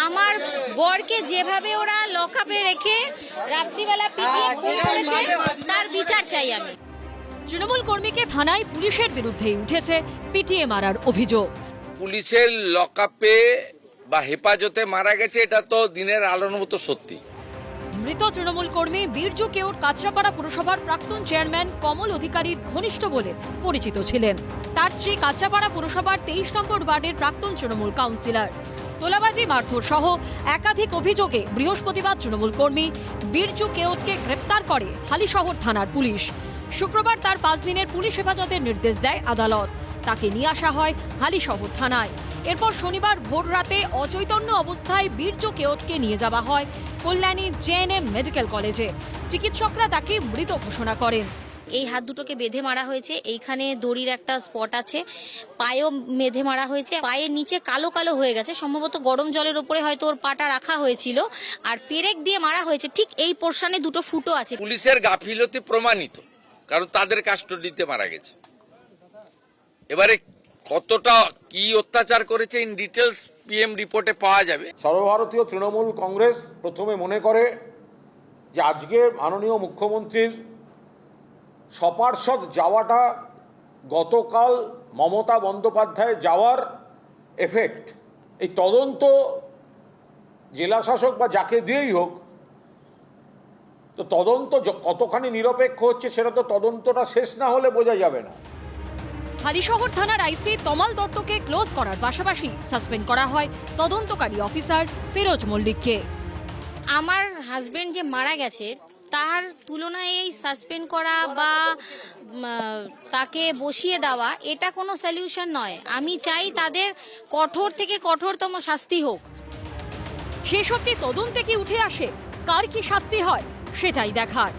আমার বরকে যেভাবে ওরা লকআপে রেখে রাত্রিবেলা পিটিয়ে খুন করেছে তার বিচার চাই আমি। তৃণমূল কর্মীকে থানায় পুলিশের বিরুদ্ধে উঠেছে পিটিয়ে মারার অভিযোগ। পুলিশের লকআপে বা হেফাজতে মারা গেছে, এটা তো দিনের আলোর মতো সত্যি। মৃত তৃণমূল কর্মী বীরজু কেওট কাঁচরাপাড়া পুরসভার প্রাক্তন চেয়ারম্যান কমল অধিকারীর ঘনিষ্ঠ বলে পরিচিত ছিলেন। তার স্ত্রী কাঁচরাপাড়া পুরসভার 23 নম্বর ওয়ার্ডের প্রাক্তন তৃণমূল কাউন্সিলর। তোলাবাজি, মারধর সহ একাধিক অভিযোগে বৃহস্পতিবার তৃণমূল কর্মী বীরজু কেওটকে গ্রেপ্তার করে হালিশহর থানার পুলিশ। শুক্রবার তার 5 দিনের পুলিশ হেফাজতের নির্দেশ দেয় আদালত। তাকে নিয়ে আসা হয় হালিশহর থানায়। এরপর শনিবার ভোর রাতে অচৈতন্য অবস্থায় বীরজু কেওটকে নিয়ে যাওয়া হয় কল্যাণী জেএনএম মেডিকেল কলেজে। চিকিৎসকরা তাকে মৃত ঘোষণা করেন। এই হাত দুটোকে বেঁধে মারা হয়েছে, এইখানে দড়ির একটা স্পট আছে, পায়েও বেঁধে মারা হয়েছে, পায়ের নিচে কালো কালো হয়ে গেছে, সম্ভবত গরম জলের ওপরে হয়তো ওর পাটা রাখা হয়েছিল, আর পেরেক দিয়ে মারা হয়েছে। ঠিক এই পোর্শনে দুটো ফুটো আছে। পুলিশের গাফিলতি প্রমাণিত, কারণ তাদের কাস্টডিতে মারা গেছে। এবারে কতটা কি অত্যাচার করেছে ইন ডিটেলস পিএম রিপোর্টে পাওয়া যাবে। সর্বভারতীয় তৃণমূল কংগ্রেস প্রথমে মনে করে যে আজকে মাননীয় মুখ্যমন্ত্রীর সপার্ষদ যাওয়াটা গতকাল মমতা বন্দ্যোপাধ্যায় যাওয়ার এফেক্ট। এই তদন্ত জেলা শাসক বা যাকে দিয়েই হোক, তো তদন্ত কতখানি নিরপেক্ষ হচ্ছে সেটা তো তদন্তটা শেষ না হলে বোঝা যাবে না। হালিশহর থানার আইসি তমাল দত্তকে ক্লোজ করার পাশাপাশি সাসপেন্ড করা হয় তদন্তকারী অফিসার ফিরোজ মল্লিককে। আমার হাজবেন্ড যে মারা গেছে তার তুলনায় এই সাসপেন্ড করা বা তাকে বসিয়ে দেওয়া এটা কোনো সলিউশন নয়। আমি চাই তাদের কঠোর থেকে কঠোরতম শাস্তি হোক। শেষ অবধি তদন্তে কি উঠে আসে, কার কি শাস্তি হয় সেটাই দেখার।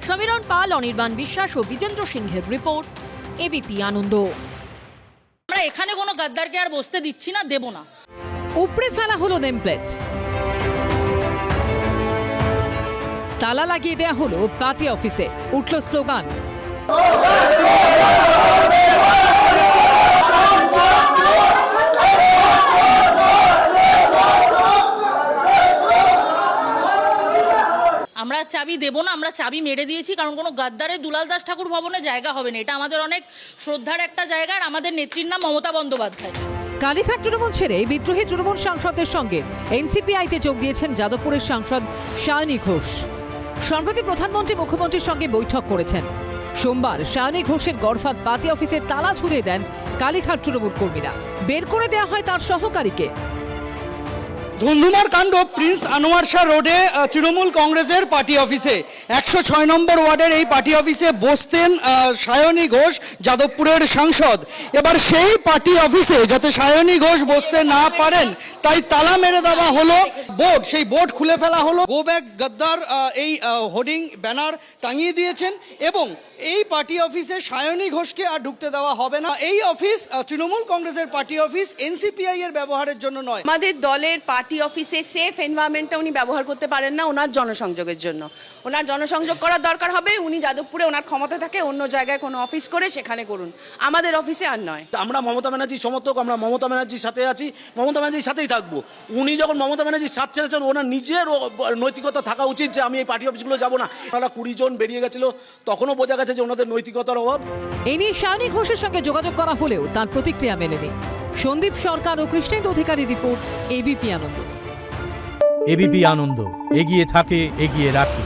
সমীরণ পাল, অনির্বাণ বিশ্বাস ও বিজেন্দ্র সিংহের রিপোর্ট, এবিপি আনন্দ। আমরা এখানে কোনো গাদ্দারকে আর বসতে দিচ্ছি না, দেব না। উপড়ে ফেলা হলো নেমপ্লেট, তালা লাগিয়ে দেয়া হলো পার্টি অফিসে, উঠল স্লোগান। আমরা চাবি দেব না, আমরা চাবি মেরে দিয়েছি, কারণ কোনো গাদ্দারে দুলাল দাস ঠাকুর ভবনে জায়গা হবে না। এটা আমাদের অনেক শ্রদ্ধার একটা জায়গা, আর আমাদের নেত্রীর নাম মমতা বন্দ্যোপাধ্যায়। কালীঘাট তৃণমূল ছেড়ে বিদ্রোহী তৃণমূল সাংসদদের সঙ্গে এনসিপিআইতে যোগ দিয়েছেন যাদবপুরের সাংসদ সায়নী ঘোষ। সম্প্রতি প্রধানমন্ত্রী মুখ্যমন্ত্রীর সঙ্গে বৈঠক করেছেন। সোমবার সায়নী ঘোষের গড়ফাত পার্টি অফিসের তালা ছুড়ে দেন কালীঘাট তৃণমূল কর্মীরা। বের করে দেওয়া হয় তার সহকারীকে। ধুন্ধুমার কাণ্ড প্রিন্স আনোয়ার শাহ রোডে তৃণমূল কংগ্রেসের পার্টি অফিসে। 106 নম্বর ওয়ার্ডের এই পার্টি অফিসে বসতেন সায়নী ঘোষ, যাদবপুরের সাংসদ। এবার সেই পার্টি অফিসে যাতে সায়নী ঘোষ বসতে না পারেন তাই তালা মেরে দেওয়া হলো। বোর্ড, সেই বোর্ড খুলে ফেলা হলো। গো ব্যাক গদ্দার এই হোর্ডিং ব্যানার টাঙিয়ে দিয়েছেন এবং এই পার্টি অফিসে সায়নী ঘোষকে আর ঢুকতে দেওয়া হবে না। এই অফিস তৃণমূল কংগ্রেসের পার্টি অফিস, এনসিপিআই এর ব্যবহারের জন্য নয়। আমাদের দলের পার্টি অফিসে সেফ এনভায়রনমেন্টটা উনি ব্যবহার করতে পারেন না ওনার জনসংযোগের জন্য। ওনার জনসংযোগ করার দরকার হবে, উনি যাদবপুরে ওনার ক্ষমতা থাকে অন্য জায়গায় কোনো অফিস করে সেখানে করুন, আমাদের অফিসে আর নয়। আমরা মমতা ব্যানার্জির সমর্থক, আমরা মমতা ব্যানার্জির সাথে আছি, মমতা ব্যানার্জির সাথেই থাকবো। উনি যখন মমতা ব্যানার্জির সাথ ছেড়েছেন, ওনার নিজের নৈতিকতা থাকা উচিত যে আমি এই পার্টি অফিসগুলো যাবো না। ওনারা 20 জন বেরিয়ে গেছিল, তখনও বোঝা গেছে যে ওনাদের নৈতিকতার অভাব। এ নিয়ে সায়নী ঘোষের সঙ্গে যোগাযোগ করা হলেও তার প্রতিক্রিয়া মেলেনি। সন্দীপ সরকার ও কৃষ্ণেন্দু অধিকারী রিপোর্ট, এবিপি আনন্দ। এবিপি আনন্দ, এগিয়ে থাকে, এগিয়ে রাখে।